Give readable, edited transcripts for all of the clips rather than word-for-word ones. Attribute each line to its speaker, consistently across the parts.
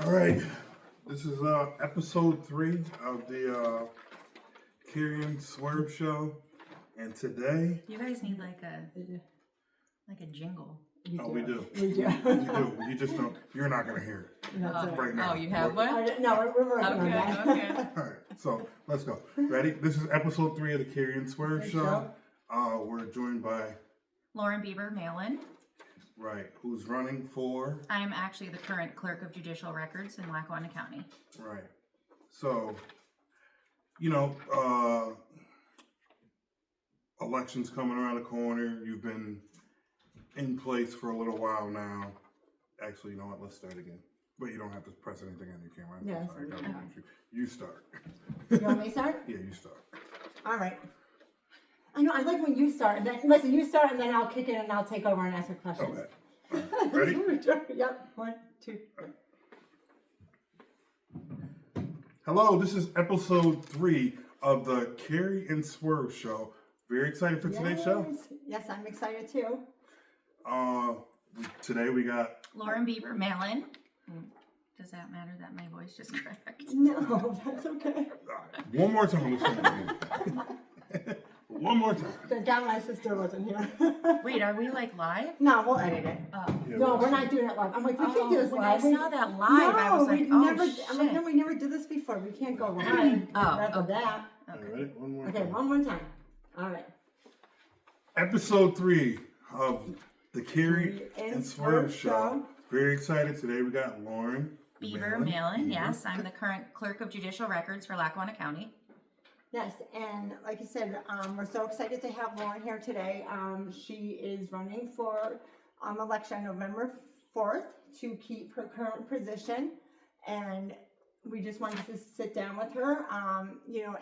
Speaker 1: All right, this is episode 3 of the Carrie and Swerve show, and today
Speaker 2: You guys need like a jingle.
Speaker 1: we do.
Speaker 3: We do.
Speaker 1: We do. You just don't. You're not gonna hear it
Speaker 3: That's it.
Speaker 1: right now.
Speaker 2: Oh, you have one?
Speaker 3: No, we're working on that.
Speaker 2: Okay.
Speaker 1: All right, so let's go. Ready? This is episode 3 of the Carrie and Swerve show. We're joined by
Speaker 2: Lauren Bieber Malin.
Speaker 1: who's running for
Speaker 2: I'm actually the current clerk of judicial records in Lackawanna County.
Speaker 1: right. So, elections coming around the corner. You've been in place for a little while now. Actually, you know what? Let's start again. But you don't have to press anything on your camera.
Speaker 3: Yes.
Speaker 1: Sorry, I gotta look at you. You start.
Speaker 3: You want me to start?
Speaker 1: Yeah, you start.
Speaker 3: All right. I know, I like when you start. And then, listen, you start and then I'll kick in and I'll take over and answer questions.
Speaker 1: Okay. Ready?
Speaker 3: Yep. 1, 2, 3.
Speaker 1: Hello, this is episode 3 of the Carrie and Swerve show. Very excited for today's show.
Speaker 3: Yes, I'm excited too.
Speaker 1: Today we got
Speaker 2: Lauren Bieber Malin. Does that matter that my voice just cracked?
Speaker 3: No, that's okay.
Speaker 1: one more time. One more time.
Speaker 3: Thank God my sister wasn't here.
Speaker 2: Wait, are we like live?
Speaker 3: No, we'll edit it.
Speaker 2: Oh.
Speaker 1: Yeah,
Speaker 3: No, we're not doing it live. I'm like, we can't do this
Speaker 2: When I
Speaker 3: live.
Speaker 2: saw that live, I was like,
Speaker 3: we
Speaker 2: oh
Speaker 3: never,
Speaker 2: shit.
Speaker 3: I'm like, no, we never did this before. We can't go live. After
Speaker 2: okay.
Speaker 3: that.
Speaker 1: All right, ready? One more
Speaker 3: Okay,
Speaker 1: time.
Speaker 3: one more time. All right.
Speaker 1: Episode 3 of the Carrie and Swerve show. Very excited. Today we got Lauren
Speaker 2: Bieber Malin, yes. I'm the current clerk of judicial records for Lackawanna County.
Speaker 3: Yes, and like you said, we're so excited to have Lauren here today. She is running for election November 4th to keep her current position, and we just wanted to sit down with her,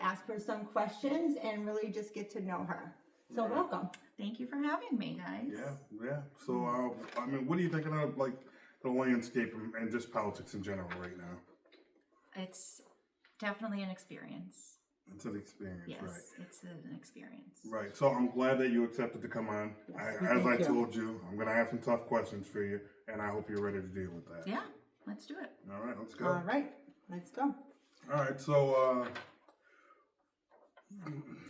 Speaker 3: ask her some questions and really just get to know her. So welcome.
Speaker 2: Thank you for having me, guys.
Speaker 1: Yeah. So, what are you thinking of, like, the landscape and just politics in general right now?
Speaker 2: It's definitely an experience.
Speaker 1: It's an experience,
Speaker 2: Yes,
Speaker 1: right?
Speaker 2: it's an experience.
Speaker 1: Right. So I'm glad that you accepted to come on.
Speaker 3: Yes,
Speaker 1: As I
Speaker 3: thank you.
Speaker 1: told you, I'm going to have some tough questions for you, and I hope you're ready to deal with that.
Speaker 2: Yeah, let's do it.
Speaker 1: All right, let's go.
Speaker 3: All right, let's go.
Speaker 1: All right. So,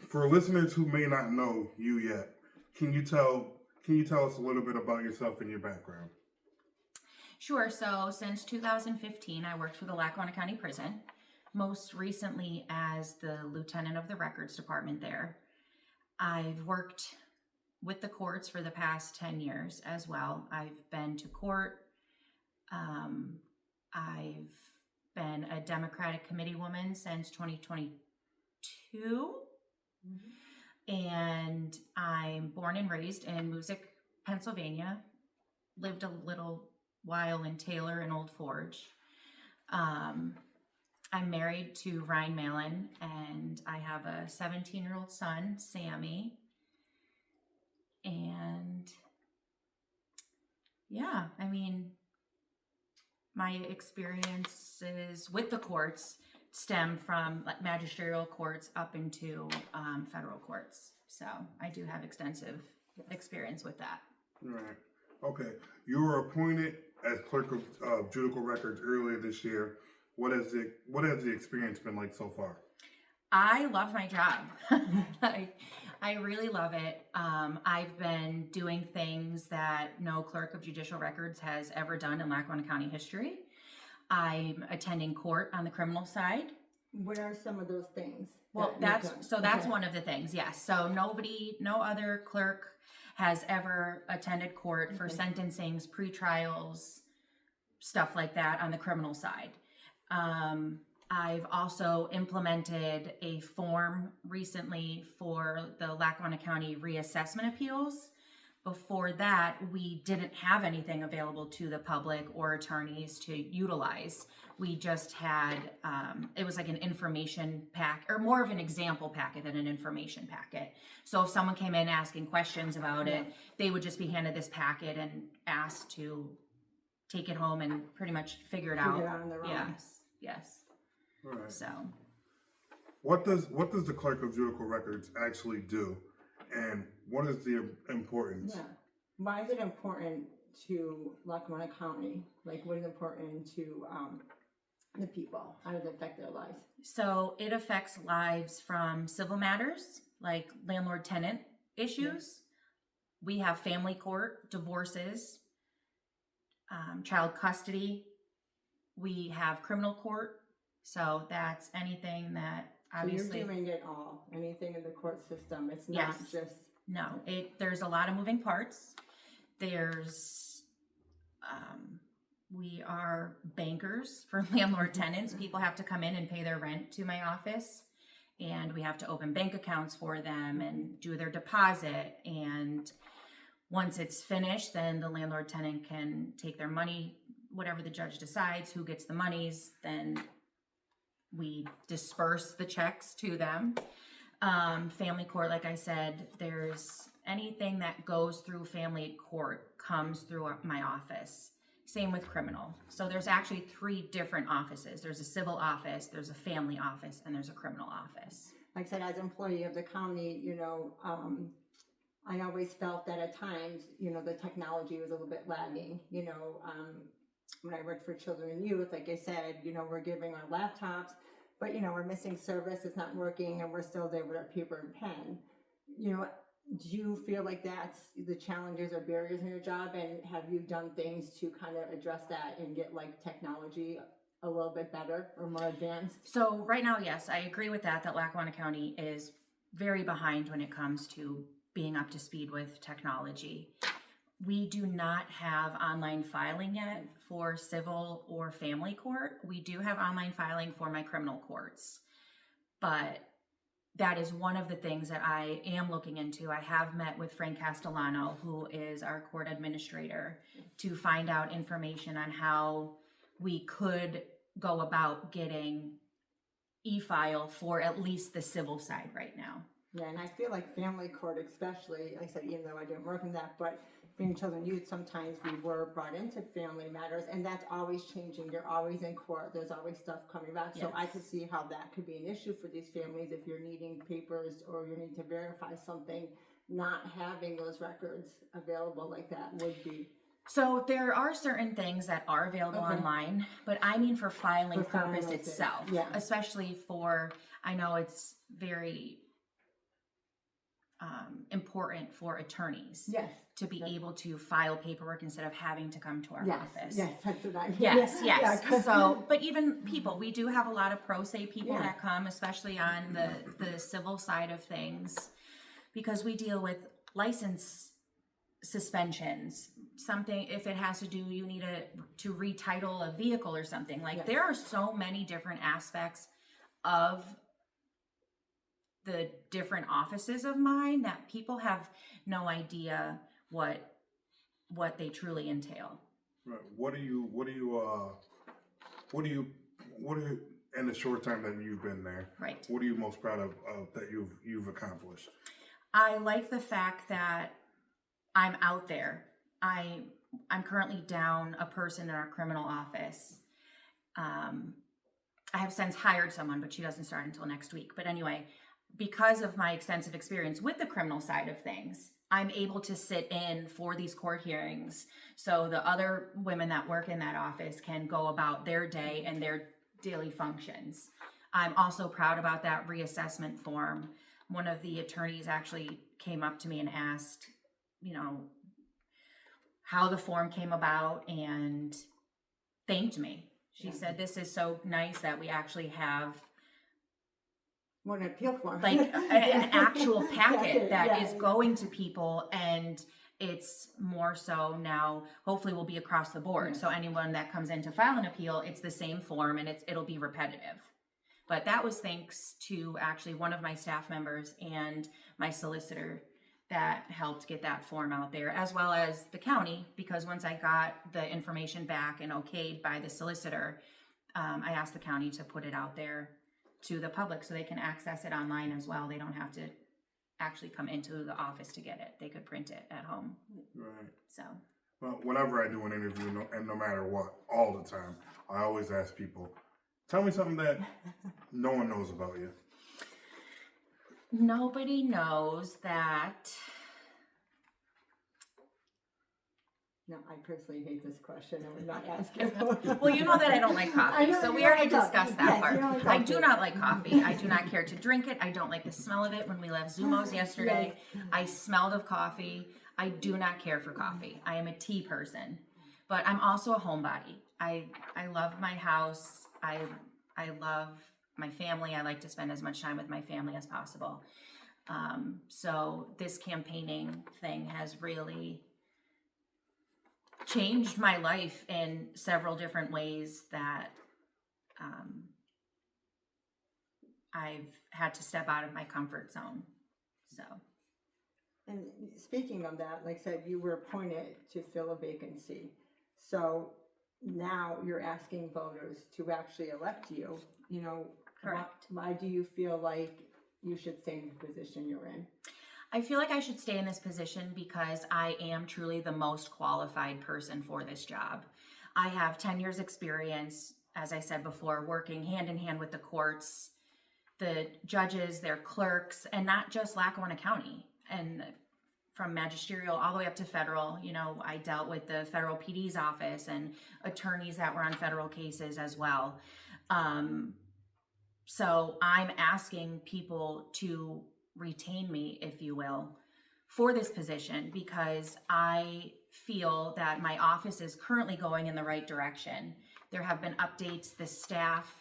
Speaker 1: for listeners who may not know you yet, can you tell us a little bit about yourself and your background?
Speaker 2: Sure. So since 2015, I worked for the Lackawanna County Prison, most recently as the lieutenant of the records department there. I've worked with the courts for the past 10 years as well. I've been to court. I've been a Democratic committee woman since 2022. And I'm born and raised in Moosic, Pennsylvania. Lived a little while in Taylor and Old Forge. I'm married to Ryan Malin, and I have a 17-year-old son, Sammy. And yeah, I mean, my experiences with the courts stem from like magisterial courts up into federal courts. So I do have extensive experience with that.
Speaker 1: Right. Okay. You were appointed as clerk of judicial records earlier this year. What has the experience been like so far?
Speaker 2: I love my job. I really love it. I've been doing things that no clerk of judicial records has ever done in Lackawanna County history. I'm attending court on the criminal side.
Speaker 3: What are some of those things?
Speaker 2: Well, that's one of the things. Yes. So no other clerk has ever attended court for sentencings, pretrials, stuff like that on the criminal side. I've also implemented a form recently for the Lackawanna County reassessment appeals. Before that, we didn't have anything available to the public or attorneys to utilize. We just had, it was like an information pack, or more of an example packet than an information packet. So if someone came in asking questions about it, they would just be handed this packet and asked to take it home and pretty much figure it out.
Speaker 3: Figure it out on their own.
Speaker 2: Yes.
Speaker 1: All right.
Speaker 2: So
Speaker 1: What does the clerk of judicial records actually do, and what is the importance?
Speaker 3: Yeah. Why is it important to Lackawanna County? Like, what is important to the people? How does it affect their lives?
Speaker 2: So it affects lives from civil matters like landlord-tenant issues. We have family court, divorces, child custody. We have criminal court. So that's anything that obviously.
Speaker 3: So you're doing it all, anything in the court system. It's not
Speaker 2: Yes.
Speaker 3: just.
Speaker 2: No, there's a lot of moving parts. There's, we are bankers for landlord tenants. People have to come in and pay their rent to my office, and we have to open bank accounts for them and do their deposit. And once it's finished, then the landlord tenant can take their money, whatever the judge decides, who gets the monies, then we disperse the checks to them. Family court, like I said, there's anything that goes through family court comes through my office. Same with criminal. So there's actually 3 different offices. There's a civil office, there's a family office, and there's a criminal office.
Speaker 3: Like I said, as an employee of the county, I always felt that at times, the technology was a little bit lagging. When I worked for children and youth, like I said, we're giving our laptops, but we're missing service, it's not working, and we're still there with our paper and pen. Do you feel like that's the challenges or barriers in your job, and have you done things to kind of address that and get like technology a little bit better or more advanced?
Speaker 2: So right now, yes, I agree with that Lackawanna County is very behind when it comes to being up to speed with technology. We do not have online filing yet for civil or family court. We do have online filing for my criminal courts, but that is one of the things that I am looking into. I have met with Frank Castellano, who is our court administrator, to find out information on how we could go about getting e-file for at least the civil side right now.
Speaker 3: Yeah, and I feel like family court especially, like I said, even though I didn't work in that, but being children and youth, sometimes we were brought into family matters, and that's always changing. You're always in court. There's always stuff coming back. So
Speaker 2: Yes.
Speaker 3: I could see how that could be an issue for these families if you're needing papers or you need to verify something. Not having those records available like that would be.
Speaker 2: So there are certain things that are available
Speaker 3: Okay.
Speaker 2: online, but I mean for filing
Speaker 3: For filing
Speaker 2: purpose
Speaker 3: it,
Speaker 2: itself,
Speaker 3: yeah.
Speaker 2: especially for, I know it's very important for attorneys
Speaker 3: Yes.
Speaker 2: to be
Speaker 3: Right.
Speaker 2: able to file paperwork instead of having to come to our
Speaker 3: Yes.
Speaker 2: office.
Speaker 3: Yes. That's what I mean.
Speaker 2: Yes,
Speaker 3: Yeah,
Speaker 2: yes.
Speaker 3: 'cause-
Speaker 2: So, but even people, we do have a lot of pro se people
Speaker 3: Yeah.
Speaker 2: that come, especially on the civil side of things, because we deal with license suspensions. Something, if it has to do, you need to retitle a vehicle or something. Like
Speaker 3: Yes.
Speaker 2: there are so many different aspects of the different offices of mine that people have no idea what they truly entail.
Speaker 1: Right. What do you in the short time that you've been there?
Speaker 2: Right.
Speaker 1: What are you most proud of that you've accomplished?
Speaker 2: I like the fact that I'm out there. I'm currently down a person in our criminal office. I have since hired someone, but she doesn't start until next week. But anyway, because of my extensive experience with the criminal side of things, I'm able to sit in for these court hearings so the other women that work in that office can go about their day and their daily functions. I'm also proud about that reassessment form. One of the attorneys actually came up to me and asked, how the form came about and thanked me. She said, "This is so nice that we actually have
Speaker 3: More an appeal form.
Speaker 2: like an actual packet that
Speaker 3: yeah.
Speaker 2: is going to people, and it's more so now hopefully will be across the board.
Speaker 3: Yes.
Speaker 2: So anyone that comes in to file an appeal, it's the same form and it'll be repetitive. But that was thanks to actually one of my staff members and my solicitor that helped get that form out there, as well as the county, because once I got the information back and okayed by the solicitor, I asked the county to put it out there to the public so they can access it online as well. They don't have to actually come into the office to get it. They could print it at home.
Speaker 1: Right.
Speaker 2: So,
Speaker 1: Well, whenever I do an interview, and no matter what, all the time, I always ask people, tell me something that no one knows about you.
Speaker 2: nobody knows that
Speaker 3: No, I personally hate this question. I would not ask you.
Speaker 2: Well, you know that I don't like
Speaker 3: I
Speaker 2: coffee,
Speaker 3: know
Speaker 2: so
Speaker 3: you
Speaker 2: we
Speaker 3: don't
Speaker 2: already
Speaker 3: like coffee.
Speaker 2: discussed that
Speaker 3: Yes,
Speaker 2: part.
Speaker 3: you don't like
Speaker 2: I
Speaker 3: coffee.
Speaker 2: do not like coffee. I do not care to drink it. I don't like the smell of it. When we left Zumos yesterday, I smelled of coffee. I do not care for coffee. I am a tea person, but I'm also a homebody. I love my house. I love my family. I like to spend as much time with my family as possible. So this campaigning thing has really changed my life in several different ways that I've had to step out of my comfort zone. So
Speaker 3: And speaking of that, like I said, you were appointed to fill a vacancy. So now you're asking voters to actually elect you, you know.
Speaker 2: Correct.
Speaker 3: Why do you feel like you should stay in the position you're in?
Speaker 2: I feel like I should stay in this position because I am truly the most qualified person for this job. I have 10 years experience, as I said before, working hand in hand with the courts, the judges, their clerks, and not just Lackawanna County. And from magisterial all the way up to federal, you know, I dealt with the federal PD's office and attorneys that were on federal cases as well. So I'm asking people to retain me, if you will, for this position because I feel that my office is currently going in the right direction. There have been updates. The staff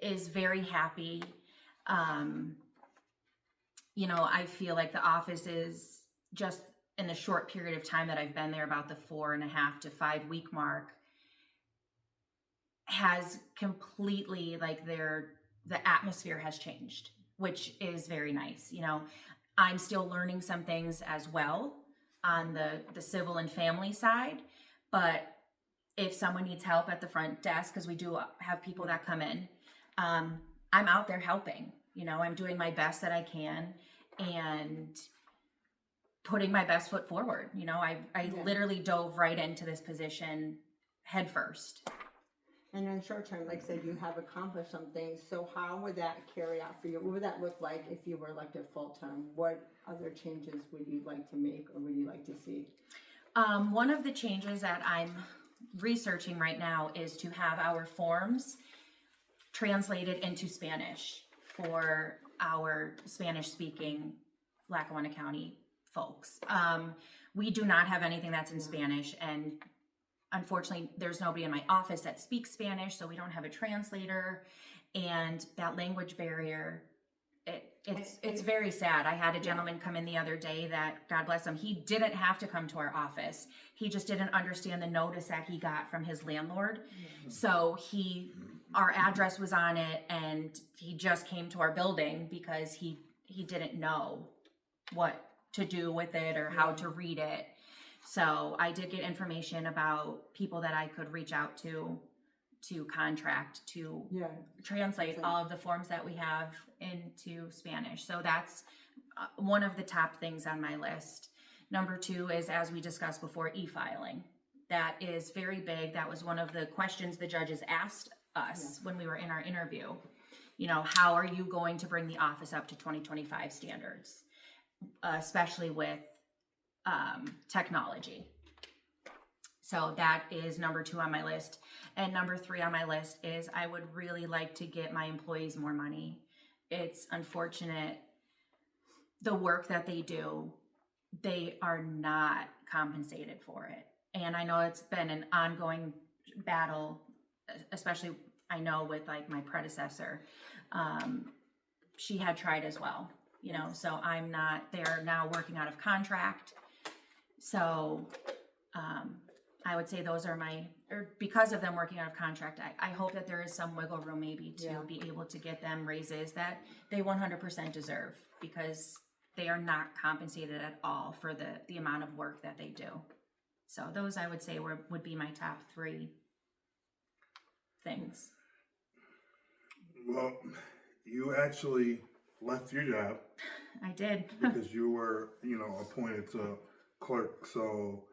Speaker 2: is very happy. You know, I feel like the office is just in the short period of time that I've been there, about the 4.5 to 5 week mark, has completely like the atmosphere has changed, which is very nice. You know, I'm still learning some things as well on the civil and family side, but if someone needs help at the front desk, because we do have people that come in, I'm out there helping. You know, I'm doing my best that I can and putting my best foot forward. You know, I literally dove right into this position head first.
Speaker 3: And in short term, like I said, you have accomplished some things. So how would that carry out for you? What would that look like if you were elected full term? What other changes would you like to make or would you like to see?
Speaker 2: One of the changes that I'm researching right now is to have our forms translated into Spanish for our Spanish speaking Lackawanna County folks. We do not have anything that's in Spanish, and unfortunately, there's nobody in my office that speaks Spanish, so we don't have a translator, and that language barrier, it's very sad. I had a gentleman come in the other day that, God bless him, he didn't have to come to our office. He just didn't understand the notice that he got from his landlord. So our address was on it, and he just came to our building because he didn't know what to do with it or how to read it. So I did get information about people that I could reach out to contract to translate all of the forms that we have into Spanish. So that's one of the top things on my list. Number 2 is, as we discussed before, e-filing. That is very big. That was one of the questions the judges asked us when we were in our interview. You know, how are you going to bring the office up to 2025 standards, especially with technology? So that is number 2 on my list. And number 3 on my list is I would really like to get my employees more money. It's unfortunate, the work that they do, they are not compensated for it. And I know it's been an ongoing battle, especially I know with like my predecessor. She had tried as well, you know, so they're now working out of contract. So I would say those are because of them working out of contract, I hope that there is some wiggle room maybe to be able to get them raises that they 100% deserve, because they are not compensated at all for the amount of work that they do. So those I would say would be my top 3 things.
Speaker 1: Well, you actually left your job.
Speaker 2: I did.
Speaker 1: Because you were, you know, appointed to clerk. So,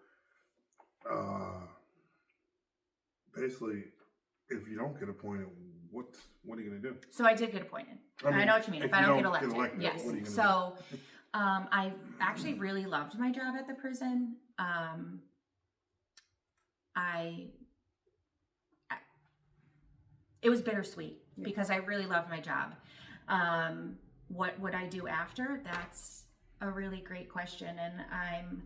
Speaker 1: basically, if you don't get appointed, what are you going to do?
Speaker 2: So I did get appointed. I know what you mean. If I don't get elected. Yes.
Speaker 1: What are you gonna
Speaker 2: So I actually really loved my job at the prison. it was bittersweet because I really loved my job. What would I do after? That's a really great question, and I'm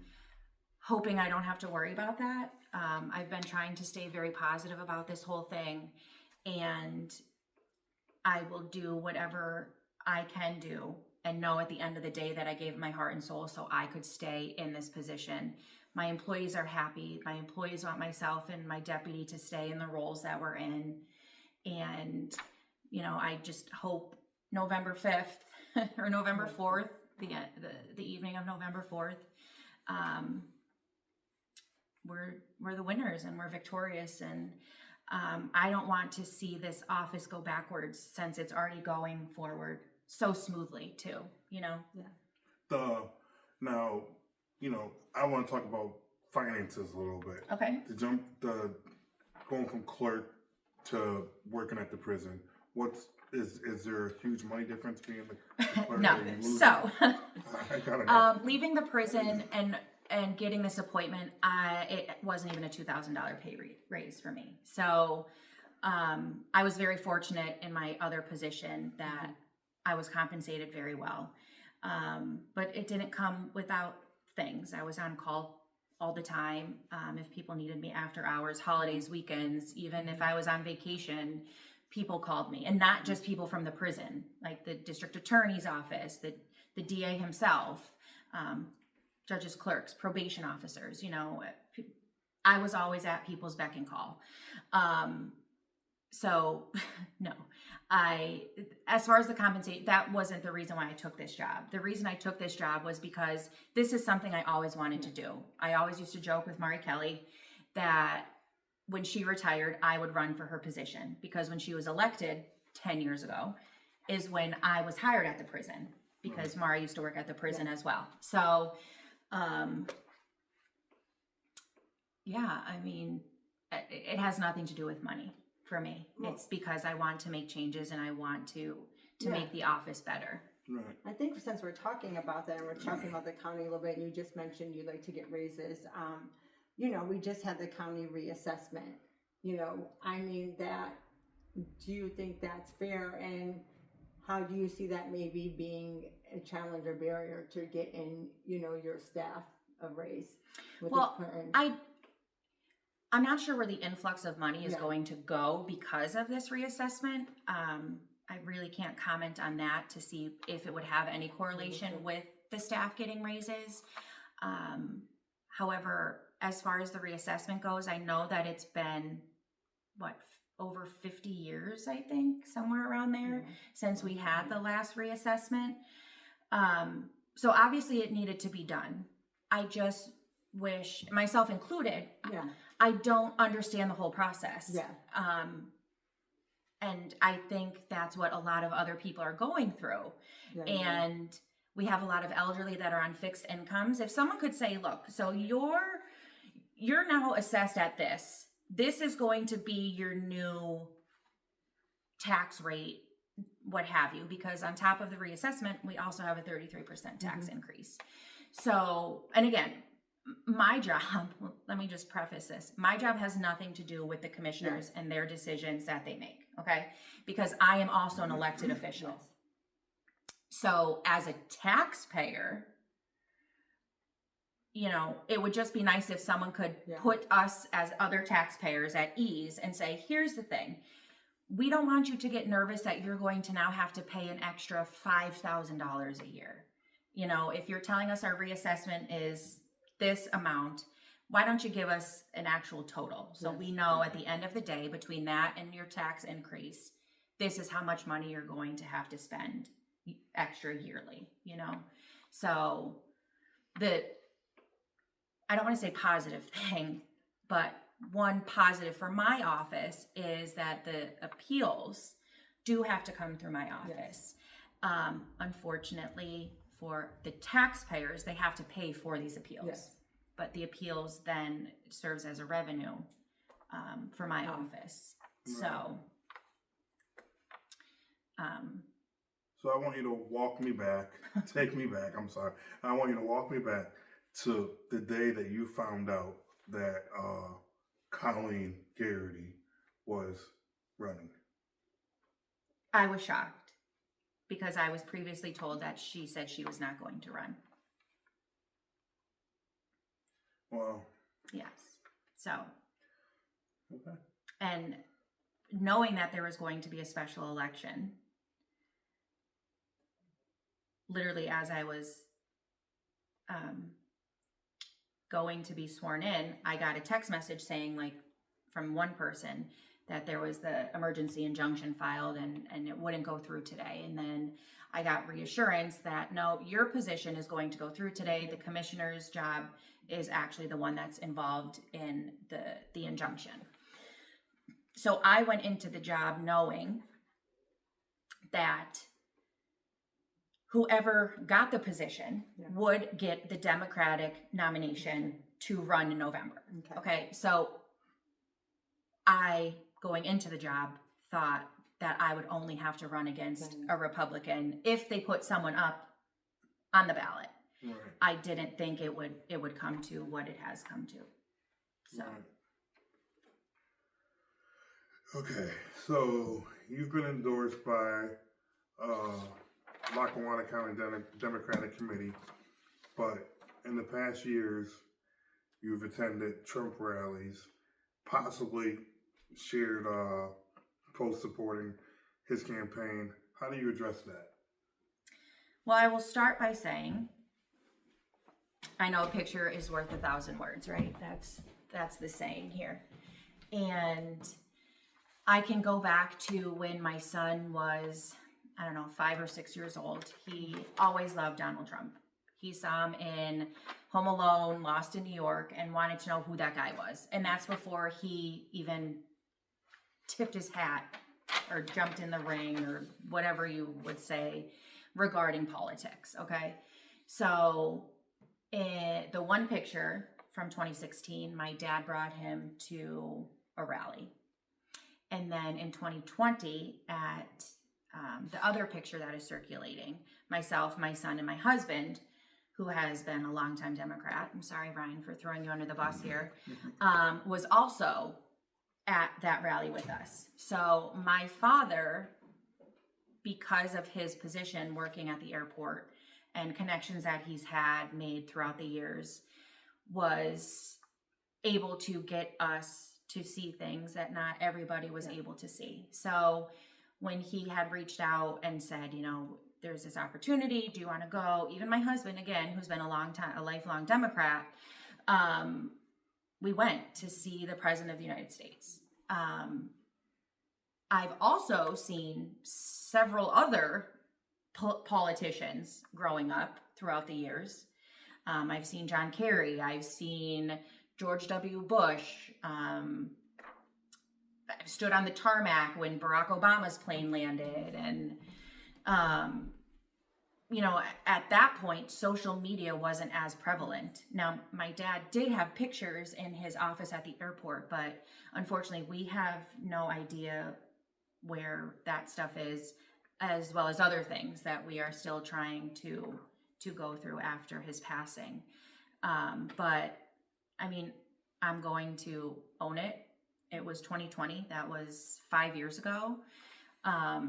Speaker 2: hoping I don't have to worry about that. I've been trying to stay very positive about this whole thing, and I will do whatever I can do and know at the end of the day that I gave my heart and soul so I could stay in this position. My employees are happy. My employees want myself and my deputy to stay in the roles that we're in. And, you know, I just hope November 5th or November 4th, the evening of November 4th, we're the winners and we're victorious. And I don't want to see this office go backwards since it's already going forward so smoothly too, you know?
Speaker 3: Yeah.
Speaker 1: Now, you know, I want to talk about finances a little bit.
Speaker 2: Okay.
Speaker 1: Going from clerk to working at the prison, is there a huge money difference being the clerk?
Speaker 2: No.
Speaker 1: Are you losing?
Speaker 2: So,
Speaker 1: I gotta know.
Speaker 2: leaving the prison and getting this appointment, it wasn't even a $2,000 pay raise for me. So, I was very fortunate in my other position that I was compensated very well. But it didn't come without things. I was on call all the time. If people needed me after hours, holidays, weekends, even if I was on vacation, people called me, and not just people from the prison, like the district attorney's office, the DA himself, judges, clerks, probation officers, you know, I was always at people's beck and call. So no, as far as the compensate, that wasn't the reason why I took this job. The reason I took this job was because this is something I always wanted to do. I always used to joke with Mari Kelly that when she retired, I would run for her position, because when she was elected 10 years ago is when I was hired at the prison, because Mari used to work at the prison as well. So, yeah, I mean, it has nothing to do with money for me. It's because I want to make changes and I want to make the office better.
Speaker 1: Right.
Speaker 3: I think since we're talking about that and we're talking about the county a little bit, and you just mentioned you'd like to get raises, you know, we just had the county reassessment. You know, I mean, do you think that's fair? And how do you see that maybe being a challenge or barrier to get in, you know, your staff a raise?
Speaker 2: Well, I'm not sure where the influx of money is going to go because of this reassessment. I really can't comment on that to see if it would have any correlation with the staff getting raises. However, as far as the reassessment goes, I know that it's been, over 50 years, I think, somewhere around there, since we had the last reassessment. So obviously it needed to be done. I just wish, myself included, I don't understand the whole process. And I think that's what a lot of other people are going through. And we have a lot of elderly that are on fixed incomes. If someone could say, look, so you're now assessed at this. This is going to be your new tax rate, what have you, because on top of the reassessment, we also have a 33% tax increase. So, and again, my job, let me just preface this. My job has nothing to do with the commissioners and their decisions that they make, okay? Because I am also an elected official. So as a taxpayer, you know, it would just be nice if someone could put us as other taxpayers at ease and say, here's the thing. We don't want you to get nervous that you're going to now have to pay an extra $5,000 a year. You know, if you're telling us our reassessment is this amount, why don't you give us an actual total? So we know at the end of the day, between that and your tax increase, this is how much money you're going to have to spend extra yearly, you know? So I don't want to say positive thing, but one positive for my office is that the appeals do have to come through my office. Unfortunately, for the taxpayers, they have to pay for these appeals. But the appeals then serves as a revenue for my office. So,
Speaker 1: so I want you to walk me back, take me back. I'm sorry. I want you to walk me back to the day that you found out that Colleen Garrity was running.
Speaker 2: I was shocked because I was previously told that she said she was not going to run.
Speaker 1: Well,
Speaker 2: Yes. So,
Speaker 1: okay.
Speaker 2: and knowing that there was going to be a special election, literally as I was going to be sworn in, I got a text message saying, like, from one person that there was the emergency injunction filed and it wouldn't go through today. And then I got reassurance that no, your position is going to go through today. The commissioner's job is actually the one that's involved in the injunction. So I went into the job knowing that whoever got the position would get the Democratic nomination to run in November. Okay, so I, going into the job, thought that I would only have to run against a Republican if they put someone up on the ballot.
Speaker 1: Right.
Speaker 2: I didn't think it would come to what it has come to. So.
Speaker 1: Right. Okay, so you've been endorsed by Lackawanna County Democratic Committee, but in the past years, you've attended Trump rallies, possibly shared posts supporting his campaign. How do you address that?
Speaker 2: Well, I will start by saying, I know a picture is worth 1,000 words, right? That's the saying here. And I can go back to when my son was, 5 or 6 years old. He always loved Donald Trump. He saw him in Home Alone, Lost in New York, and wanted to know who that guy was. And that's before he even tipped his hat or jumped in the ring or whatever you would say regarding politics, okay? So the one picture from 2016, my dad brought him to a rally. And then in 2020, at the other picture that is circulating, myself, my son, and my husband, who has been a longtime Democrat, I'm sorry, Ryan, for throwing you under the bus here, was also at that rally with us. So my father, because of his position working at the airport and connections that he's had made throughout the years, was able to get us to see things that not everybody was able to see. So when he had reached out and said, there's this opportunity, do you want to go? Even my husband, again, who's been a lifelong Democrat, we went to see the President of the United States. I've also seen several other politicians growing up throughout the years. I've seen John Kerry. I've seen George W. Bush. I stood on the tarmac when Barack Obama's plane landed. And, at that point, social media wasn't as prevalent. Now, my dad did have pictures in his office at the airport, but unfortunately, we have no idea where that stuff is, as well as other things that we are still trying to go through after his passing. But I'm going to own it. It was 2020. That was 5 years ago. I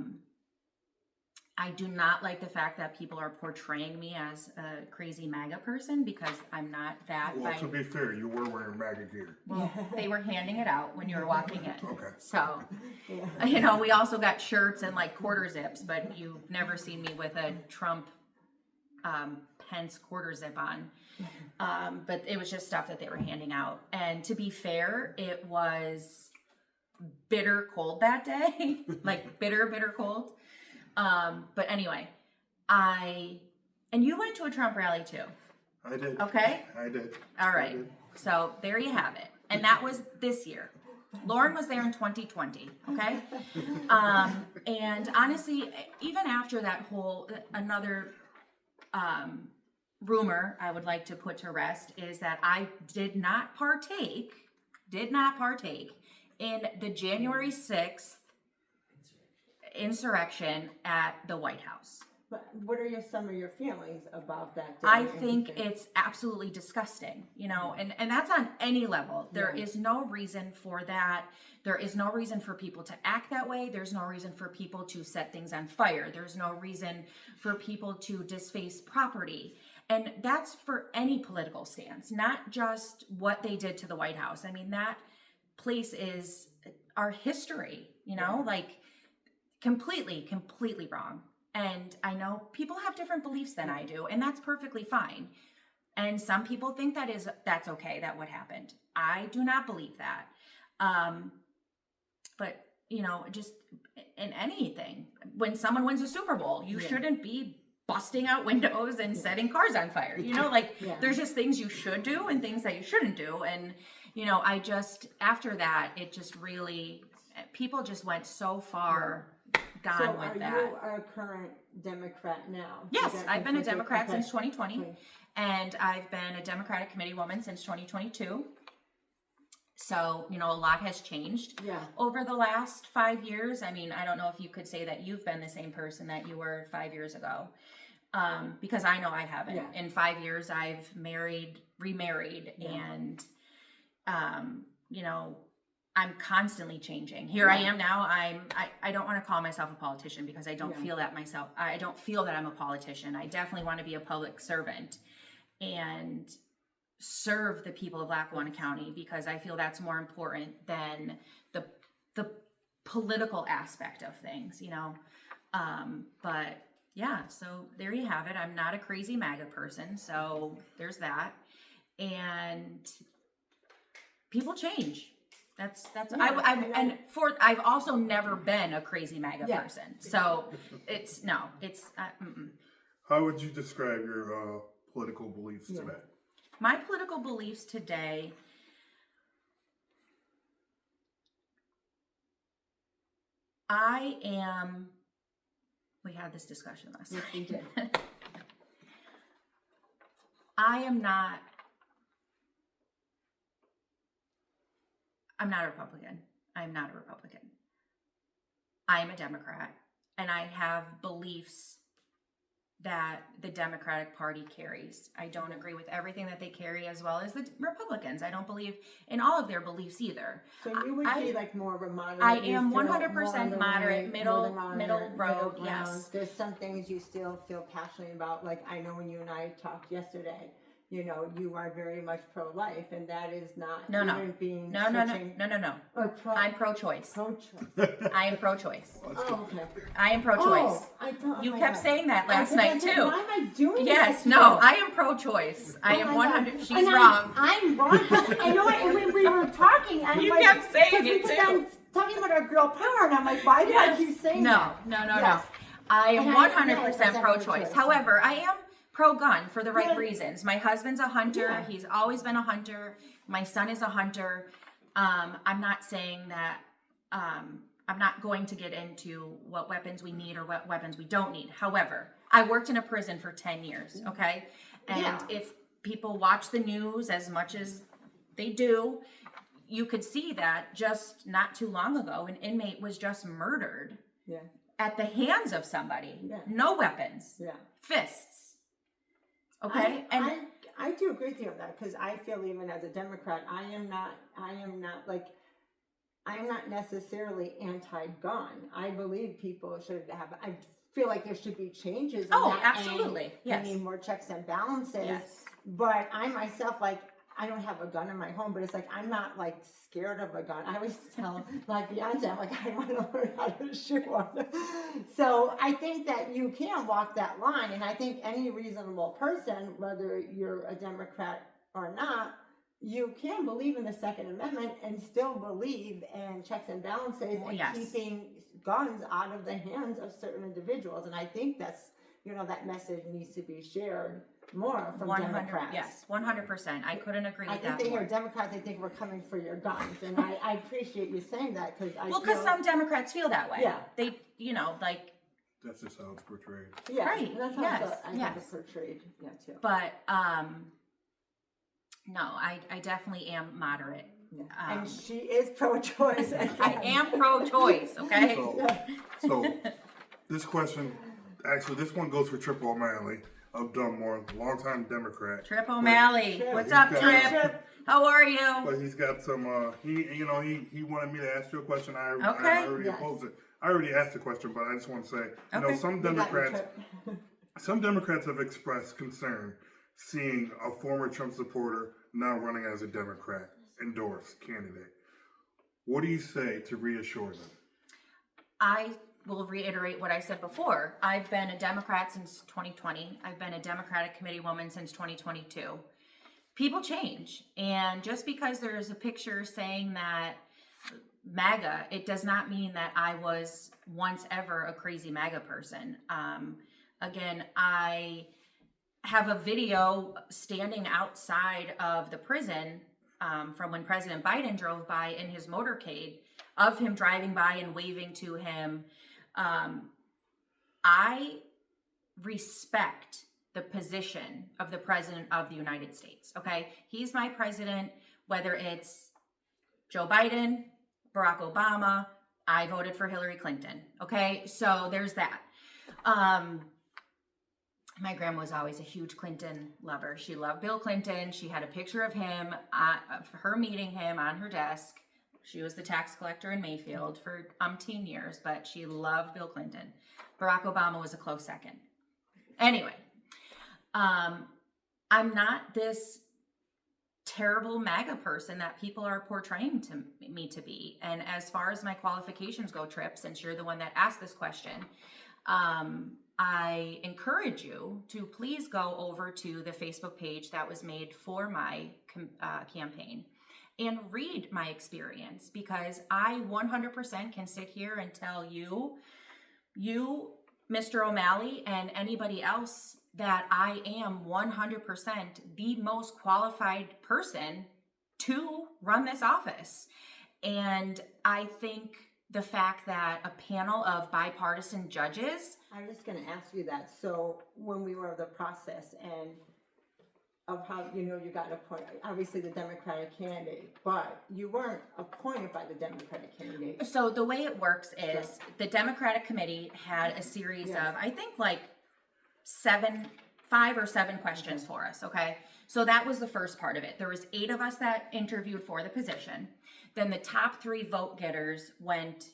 Speaker 2: do not like the fact that people are portraying me as a crazy MAGA person, because I'm not that.
Speaker 1: Well, to be fair, you were wearing MAGA gear.
Speaker 2: Well, they were handing it out when you were walking in.
Speaker 1: Okay.
Speaker 2: So, we also got shirts and like quarter zips, but you've never seen me with a Trump Pence quarter zip on. But it was just stuff that they were handing out. And to be fair, it was bitter cold that day, like bitter cold. But anyway, and you went to a Trump rally too.
Speaker 1: I did.
Speaker 2: Okay.
Speaker 1: I did.
Speaker 2: All right. So there you have it. And that was this year. Lauren was there in 2020. Okay. And honestly, even after that another rumor I would like to put to rest is that I did not partake in the January 6th insurrection at the White House.
Speaker 3: But what are some of your feelings about that?
Speaker 2: I
Speaker 3: Debbie?
Speaker 2: think
Speaker 3: Anything?
Speaker 2: it's absolutely disgusting, you know, and that's on any level. There
Speaker 3: Yeah.
Speaker 2: is no reason for that. There is no reason for people to act that way. There's no reason for people to set things on fire. There's no reason for people to disface property. And that's for any political stance, not just what they did to the White House. I mean, that place is our history, you know, like completely wrong. And I know people have different beliefs than I do, and that's perfectly fine. And some people think that's okay, that what happened. I do not believe that. But you know, just in anything, when someone wins a Super Bowl, you shouldn't be busting out windows and setting cars on fire. You know, like there's just things you should do and things that you shouldn't do. And you know, I just after that, it just really people just went so far. Gone
Speaker 3: So
Speaker 2: with
Speaker 3: are
Speaker 2: that.
Speaker 3: you a current Democrat now?
Speaker 2: Yes,
Speaker 3: Is that
Speaker 2: I've been a
Speaker 3: considered-
Speaker 2: Democrat
Speaker 3: okay.
Speaker 2: since 2020,
Speaker 3: Okay.
Speaker 2: and I've been a Democratic committee woman since 2022. So, you know, a lot has changed
Speaker 3: Yeah.
Speaker 2: over the last 5 years. I mean, I don't know if you could say that you've been the same person that you were 5 years ago, because I know I haven't.
Speaker 3: Yeah.
Speaker 2: In 5 years, I've remarried, and, you know, I'm constantly changing. Here I am now. I don't want to call myself a politician because I don't feel that myself. I don't feel that I'm a politician. I definitely want to be a public servant and serve the people of Lackawanna County, because I feel that's more important than the political aspect of things, you know. But yeah, so there you have it. I'm not a crazy MAGA person, so there's that. And people change. I've also never been a crazy MAGA person. So it's
Speaker 1: How would you describe your political beliefs today?
Speaker 2: my political beliefs today. We had this discussion last night.
Speaker 3: Yes, we did.
Speaker 2: I'm not a Republican. I'm not a Republican. I am a Democrat, and I have beliefs that the Democratic Party carries. I don't agree with everything that they carry, as well as the Republicans. I don't believe in all of their beliefs either.
Speaker 3: So you would be like more of a moderate.
Speaker 2: I
Speaker 3: you
Speaker 2: am
Speaker 3: feel
Speaker 2: 100%
Speaker 3: more
Speaker 2: moderate, middle road,
Speaker 3: ground.
Speaker 2: yes.
Speaker 3: There's some things you still feel passionate about. Like I know when you and I talked yesterday, you know, you are very much pro-life, and that is not
Speaker 2: No.
Speaker 3: being
Speaker 2: No.
Speaker 3: Or
Speaker 2: I'm pro-choice.
Speaker 3: pro-choice.
Speaker 2: I am pro-choice.
Speaker 3: Oh, okay.
Speaker 2: I am pro-choice.
Speaker 3: I thought
Speaker 2: You
Speaker 3: oh my
Speaker 2: kept
Speaker 3: God.
Speaker 2: saying that
Speaker 3: I
Speaker 2: last
Speaker 3: did,
Speaker 2: night
Speaker 3: I said,
Speaker 2: too.
Speaker 3: Why am I doing
Speaker 2: Yes,
Speaker 3: that?
Speaker 2: no, I am pro-choice. I am
Speaker 3: Oh my God.
Speaker 2: 100. She's
Speaker 3: And
Speaker 2: wrong.
Speaker 3: I'm wrong. I know it. And when we were talking, I'm
Speaker 2: You
Speaker 3: like,
Speaker 2: kept saying
Speaker 3: 'cause we
Speaker 2: it
Speaker 3: kept
Speaker 2: too.
Speaker 3: on talking about our girl power, and I'm like, why do I keep saying that?
Speaker 2: No.
Speaker 3: Yes.
Speaker 2: I am
Speaker 3: And
Speaker 2: 100%
Speaker 3: I'm
Speaker 2: pro-choice.
Speaker 3: pro-choice.
Speaker 2: However, I am pro-gun for the right
Speaker 3: Good.
Speaker 2: reasons. My husband's a hunter.
Speaker 3: Yeah.
Speaker 2: He's always been a hunter. My son is a hunter. I'm not saying that. I'm not going to get into what weapons we need or what weapons we don't need. However, I worked in a prison for 10 years. Okay, and
Speaker 3: Yeah.
Speaker 2: if people watch the news as much as they do, you could see that just not too long ago, an inmate was just murdered
Speaker 3: Yeah.
Speaker 2: at the hands of somebody.
Speaker 3: Yeah.
Speaker 2: No weapons.
Speaker 3: Yeah.
Speaker 2: Fists. Okay?
Speaker 3: I do agree with you on that, because I feel even as a Democrat, I am not necessarily anti-gun. I believe people should have. I feel like there should be changes. In
Speaker 2: Oh,
Speaker 3: that,
Speaker 2: absolutely.
Speaker 3: and
Speaker 2: Yes.
Speaker 3: we need more checks and balances.
Speaker 2: Yes.
Speaker 3: But I myself, like, I don't have a gun in my home, but it's like I'm not like scared of a gun. I always tell my fiance, I'm like, I want to learn how to shoot one. So I think that you can walk that line, and I think any reasonable person, whether you're a Democrat or not, you can believe in the Second Amendment and still believe in checks and balances and
Speaker 2: Yes.
Speaker 3: keeping guns out of the hands of certain individuals. And I think that's, you know, that message needs to be shared more from
Speaker 2: 100.
Speaker 3: Democrats.
Speaker 2: Yes, 100%. I couldn't agree
Speaker 3: I
Speaker 2: with
Speaker 3: think
Speaker 2: that
Speaker 3: they
Speaker 2: more.
Speaker 3: hear Democrats, they think we're coming for your guns, and I appreciate you saying that, because I
Speaker 2: Well, because
Speaker 3: feel-
Speaker 2: some Democrats feel that way.
Speaker 3: Yeah.
Speaker 2: They, you know, like,
Speaker 1: That's just how it's portrayed.
Speaker 3: yeah,
Speaker 2: Right,
Speaker 3: that's how
Speaker 2: yes,
Speaker 3: I think
Speaker 2: yes.
Speaker 3: it's portrayed, yeah, too.
Speaker 2: but, no, I definitely am moderate.
Speaker 3: Yeah.
Speaker 2: Um,
Speaker 3: And she is pro-choice.
Speaker 2: I am pro-choice, okay?
Speaker 1: So this question actually, this one goes for Trip O'Malley of Dunmore, longtime Democrat.
Speaker 2: Trip O'Malley.
Speaker 3: Trip.
Speaker 2: What's up,
Speaker 1: He's got-
Speaker 2: Trip? How are you?
Speaker 1: But he's got some. He wanted me to ask you a question. I
Speaker 2: Okay.
Speaker 1: already
Speaker 3: Yes.
Speaker 1: posed it. I already asked the question, but I just want to say,
Speaker 2: Okay.
Speaker 1: some
Speaker 3: You got your
Speaker 1: Democrats,
Speaker 3: Trip.
Speaker 1: some Democrats have expressed concern seeing a former Trump supporter now running as a Democrat endorsed candidate. What do you say to reassure them?
Speaker 2: I will reiterate what I said before. I've been a Democrat since 2020. I've been a Democratic committee woman since 2022. People change. And just because there's a picture saying that MAGA, it does not mean that I was once ever a crazy MAGA person. Again, I have a video standing outside of the prison from when President Biden drove by in his motorcade of him driving by and waving to him. I respect the position of the President of the United States, okay? He's my president, whether it's Joe Biden, Barack Obama, I voted for Hillary Clinton, okay? So there's that. My grandma was always a huge Clinton lover. She loved Bill Clinton. She had a picture of him, of her meeting him on her desk. She was the tax collector in Mayfield for umpteen years, but she loved Bill Clinton. Barack Obama was a close second. Anyway, I'm not this terrible MAGA person that people are portraying me to be. And as far as my qualifications go, Trip, since you're the one that asked this question, I encourage you to please go over to the Facebook page that was made for my campaign and read my experience, because I 100% can sit here and tell you, Mr. O'Malley, and anybody else that I am 100% the most qualified person to run this office. And I think the fact that a panel of bipartisan judges.
Speaker 3: I was going to ask you that. So when we were the process and of how, you got appointed, obviously the Democratic candidate, but you weren't appointed by the Democratic candidate.
Speaker 2: So the way it works is the Democratic committee had a series of, I think, like 5 or 7 questions for us, okay? So that was the first part of it. There was 8 of us that interviewed for the position. Then the top 3 vote getters went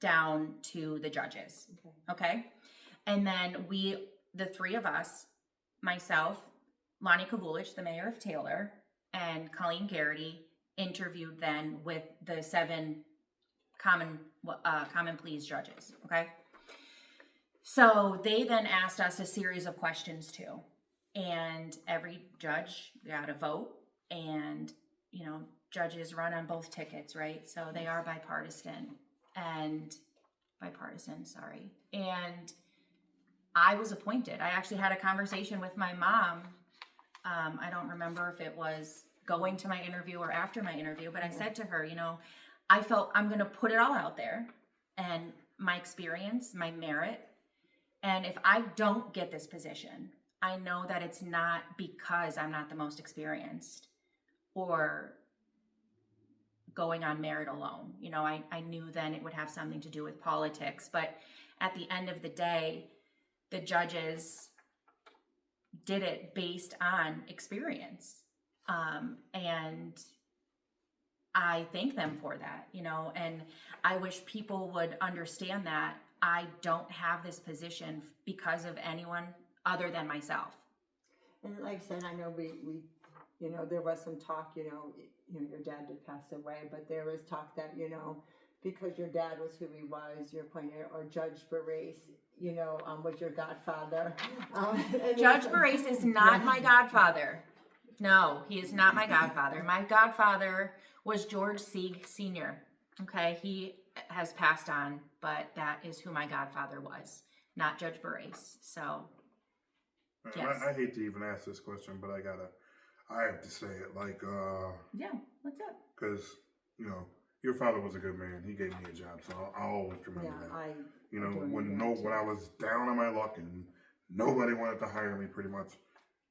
Speaker 2: down to the judges, okay? And then the 3 of us, myself, Lonnie Kovulich, the mayor of Taylor, and Colleen Garrity, interviewed then with the 7 common pleas judges, okay? So they then asked us a series of questions too. And every judge got a vote, and, judges run on both tickets, right? So they are bipartisan, And I was appointed. I actually had a conversation with my mom. I don't remember if it was going to my interview or after my interview, but I said to her, I felt I'm going to put it all out there, and my experience, my merit. And if I don't get this position, I know that it's not because I'm not the most experienced or going on merit alone. I knew then it would have something to do with politics, but at the end of the day, the judges did it based on experience. And I thank them for that, and I wish people would understand that I don't have this position because of anyone other than myself.
Speaker 3: And like I said, I know we there was some talk, your dad did pass away, but there was talk that, because your dad was who he was, your appointed, or Judge Barrace, was your godfather.
Speaker 2: Judge Barrace is not my godfather. No, he is not my godfather. My godfather was George Sieg Sr. Okay, he has passed on, but that is who my godfather was, not Judge Barrace. So, yes.
Speaker 1: I hate to even ask this question, but I have to say it.
Speaker 2: Yeah, what's up?
Speaker 1: Because, your father was a good man. He gave me a job, so I'll always remember that. When I was down on my luck and nobody wanted to hire me, pretty much,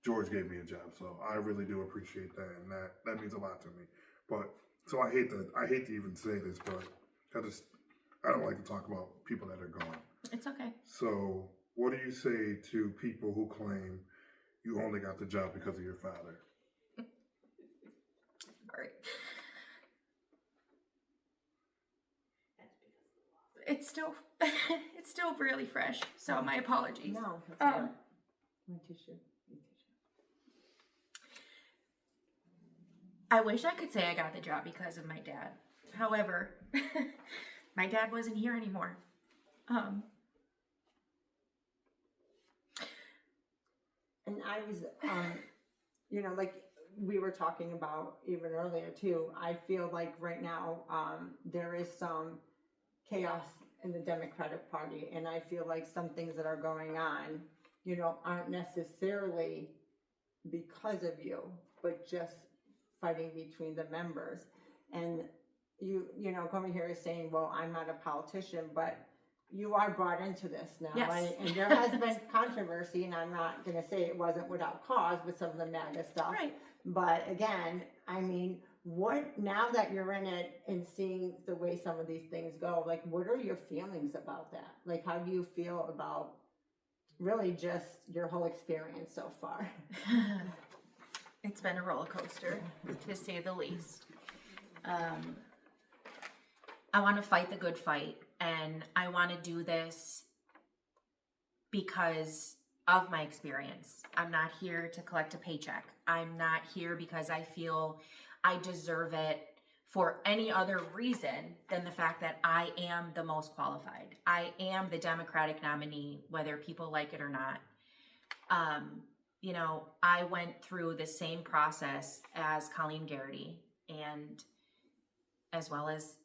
Speaker 1: George gave me a job. So I really do appreciate that, and that means a lot to me. But so I hate to even say this, but I don't like to talk about people that are gone.
Speaker 2: It's okay.
Speaker 1: So what do you say to people who claim you only got the job because of your father?
Speaker 2: All right. It's still it's still really fresh, so my apologies.
Speaker 3: No, that's all right. My tissue.
Speaker 2: I wish I could say I got the job because of my dad. However, my dad wasn't here anymore.
Speaker 3: And I was, you know, like we were talking about even earlier too, I feel like right now there is some chaos in the Democratic Party, and I feel like some things that are going on, you know, aren't necessarily because of you, but just fighting between the members. And you know, coming here is saying, well, I'm not a politician, but you are brought into this now,
Speaker 2: Yes.
Speaker 3: right? And there has been controversy, and I'm not going to say it wasn't without cause with some of the MAGA stuff.
Speaker 2: Right.
Speaker 3: But again, I mean, what, now that you're in it and seeing the way some of these things go, like, what are your feelings about that? Like, how do you feel about really just your whole experience so far?
Speaker 2: It's been a roller coaster, to say the least. I want to fight the good fight, and I want to do this because of my experience. I'm not here to collect a paycheck. I'm not here because I feel I deserve it for any other reason than the fact that I am the most qualified. I am the Democratic nominee, whether people like it or not. You know, I went through the same process as Colleen Garrity, and as well as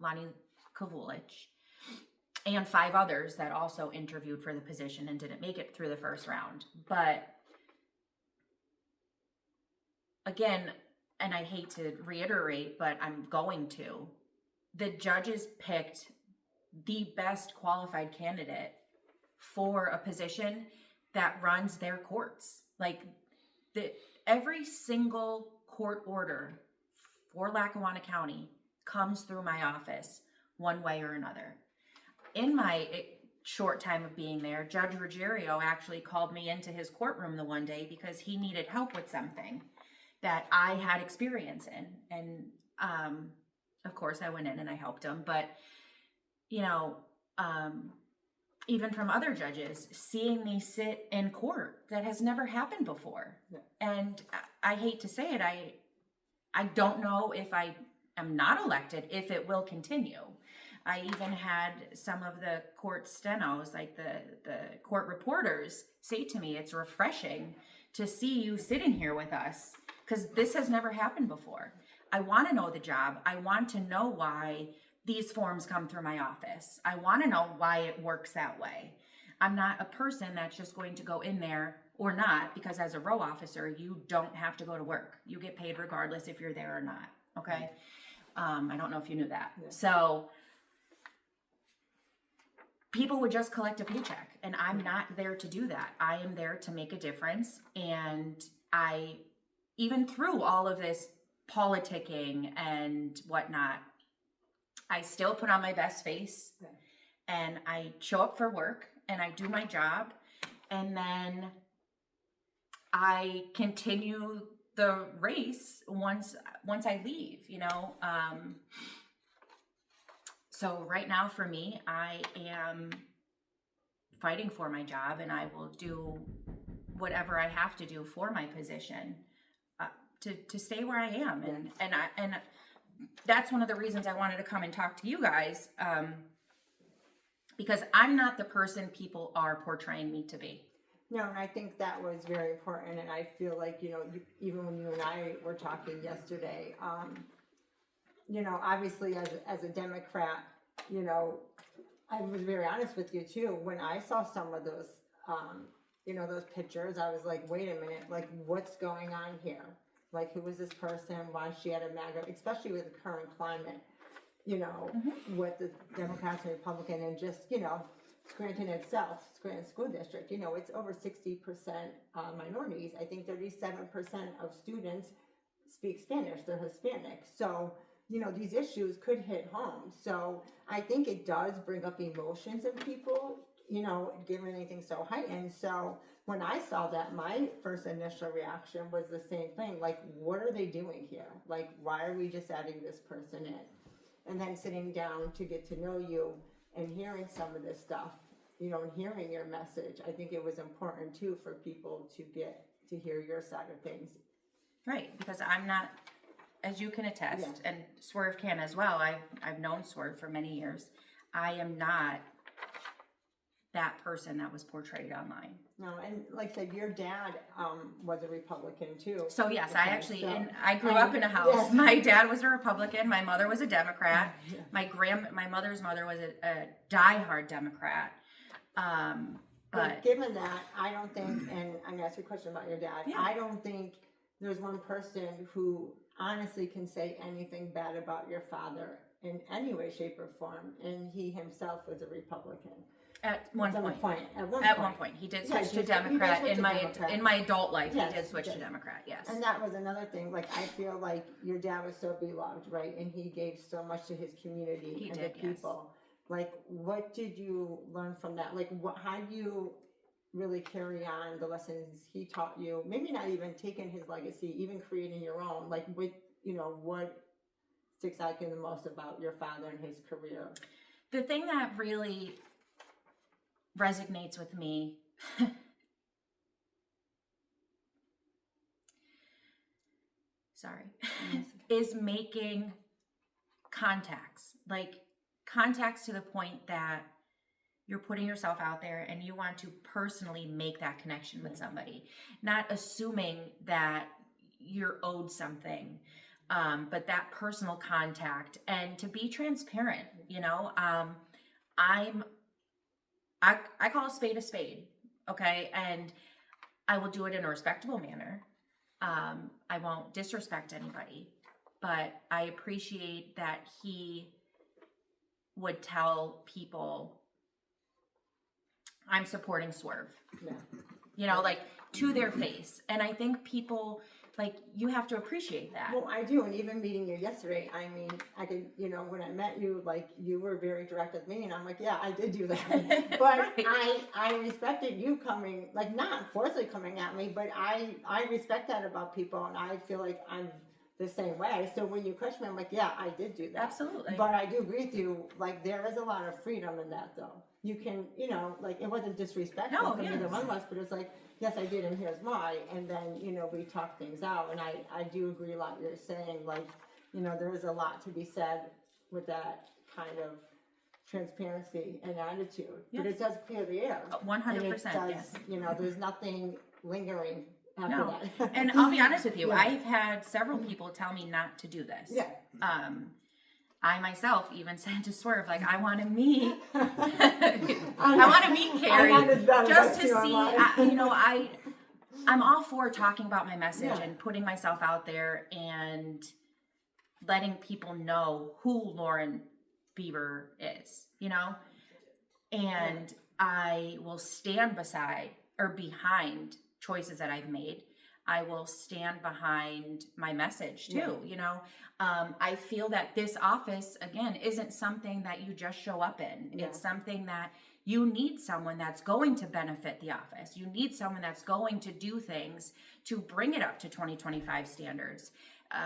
Speaker 2: Lonnie Kovulich, and 5 others that also interviewed for the position and didn't make it through the first round. But again, and I hate to reiterate, but I'm going to, the judges picked the best qualified candidate for a position that runs their courts. Like, every single court order for Lackawanna County comes through my office one way or another. In my short time of being there, Judge Ruggiero actually called me into his courtroom the one day because he needed help with something that I had experience in. And of course I went in and I helped him. But, you know, even from other judges, seeing me sit in court, that has never happened before.
Speaker 3: Yeah.
Speaker 2: And I hate to say it, I don't know if I am not elected, if it will continue. I even had some of the court stenos, like the court reporters, say to me, it's refreshing to see you sitting here with us, because this has never happened before. I want to know the job. I want to know why these forms come through my office. I want to know why it works that way. I'm not a person that's just going to go in there or not, because as a row officer, you don't have to go to work. You get paid regardless if you're there or not, okay? I don't know if you knew that.
Speaker 3: Yeah.
Speaker 2: So people would just collect a paycheck, and I'm not there to do that. I am there to make a difference, and I, even through all of this politicking and whatnot, I still put on my best face, and I show up for work, and I do my job, and then I continue the race once I leave, you know. So right now for me, I am fighting for my job, and I will do whatever I have to do for my position to stay where I am. And that's one of the reasons I wanted to come and talk to you guys, because I'm not the person people are portraying me to be.
Speaker 3: No, and I think that was very important, and I feel like, you know, even when you and I were talking yesterday, you know, obviously as a Democrat, you know, I was very honest with you too. When I saw some of those, you know, those pictures, I was like, wait a minute, like, what's going on here? Like, who is this person? Why she had a MAGA, especially with the current climate, you know, with the Democrats and Republican, and just, you know, Scranton itself, Scranton School District, you know, it's over 60% minorities. I think 37% of students speak Spanish, they're Hispanic. So, you know, these issues could hit home. So I think it does bring up emotions in people given anything so heightened. So when I saw that, my first initial reaction was the same thing. Like, what are they doing here? Like, why are we just adding this person in? And then sitting down to get to know you and hearing some of this stuff, and hearing your message, I think it was important too for people to get to hear your side of things.
Speaker 2: Right, because I'm not, as you can attest,
Speaker 3: Yeah.
Speaker 2: and Swerve can as well. I've known Swerve for many years. I am not that person that was portrayed online.
Speaker 3: No, and like I said, your dad was a Republican too.
Speaker 2: So yes, I
Speaker 3: Okay,
Speaker 2: actually,
Speaker 3: so-
Speaker 2: and I grew up in a house.
Speaker 3: Yes.
Speaker 2: My dad was a Republican. My mother was a Democrat.
Speaker 3: Yeah.
Speaker 2: My mother's mother was a diehard Democrat. But
Speaker 3: given that, I don't think, and I'm gonna ask you a question about your dad.
Speaker 2: Yeah.
Speaker 3: I don't think there's one person who honestly can say anything bad about your father in any way, shape, or form. And he himself was a Republican.
Speaker 2: at one point,
Speaker 3: At one point,
Speaker 2: he did
Speaker 3: Yeah,
Speaker 2: switch
Speaker 3: he
Speaker 2: to
Speaker 3: did
Speaker 2: Democrat.
Speaker 3: switch
Speaker 2: In
Speaker 3: to
Speaker 2: my
Speaker 3: Democrat.
Speaker 2: in my adult life,
Speaker 3: Yes,
Speaker 2: he did
Speaker 3: he
Speaker 2: switch to
Speaker 3: did.
Speaker 2: Democrat. Yes.
Speaker 3: And that was another thing. Like, I feel like your dad was so beloved, right? And he gave so much to his community
Speaker 2: He
Speaker 3: and
Speaker 2: did,
Speaker 3: the
Speaker 2: yes.
Speaker 3: people. Like, what did you learn from that? Like, how do you really carry on the lessons he taught you? Maybe not even taking his legacy, even creating your own. Like, what sticks out to you the most about your father and his career?
Speaker 2: The thing that really resonates with me sorry is making contacts to the point that you're putting yourself out there and you want to personally make that connection with somebody, not assuming that you're owed something, but that personal contact and to be transparent. I call a spade, okay? And I will do it in a respectable manner. I won't disrespect anybody, but I appreciate that he would tell people, I'm supporting Swerve,
Speaker 3: Yeah.
Speaker 2: to their face. And I think people, you have to appreciate that.
Speaker 3: Well, I do, and even meeting you yesterday, I mean, I could, when I met you, you were very direct with me, and I'm like, yeah, I did do that. But
Speaker 2: Right.
Speaker 3: I respected you coming, not forcefully coming at me, but I respect that about people, and I feel like I'm the same way. So when you question me, I'm like, yeah, I did do that.
Speaker 2: Absolutely.
Speaker 3: But I do agree with you, there is a lot of freedom in that, though. You can, it wasn't disrespectful
Speaker 2: No,
Speaker 3: from either
Speaker 2: yes.
Speaker 3: one of us, but it's like, yes, I did, and here's why. And then, we talk things out. And I do agree a lot you're saying, there is a lot to be said with that kind of transparency and attitude. But it does clear the air.
Speaker 2: 100%,
Speaker 3: And it does,
Speaker 2: yes.
Speaker 3: there's nothing lingering after
Speaker 2: No.
Speaker 3: that.
Speaker 2: And I'll be honest with you,
Speaker 3: Yeah.
Speaker 2: I've had several people tell me not to do this.
Speaker 3: Yeah.
Speaker 2: I myself even said to Swerve, I want to meet, I want to meet Carrie
Speaker 3: I'm not as bad as
Speaker 2: just
Speaker 3: that
Speaker 2: to
Speaker 3: too,
Speaker 2: see, I'm all for talking about my message
Speaker 3: Yeah.
Speaker 2: and putting myself out there and letting people know who Lauren Bieber is, and I will stand beside or behind choices that I've made. I will stand behind my message too. I feel that this office, again, isn't something that you just show up in.
Speaker 3: Yeah.
Speaker 2: It's something that you need someone that's going to benefit the office. You need someone that's going to do things to bring it up to 2025 standards,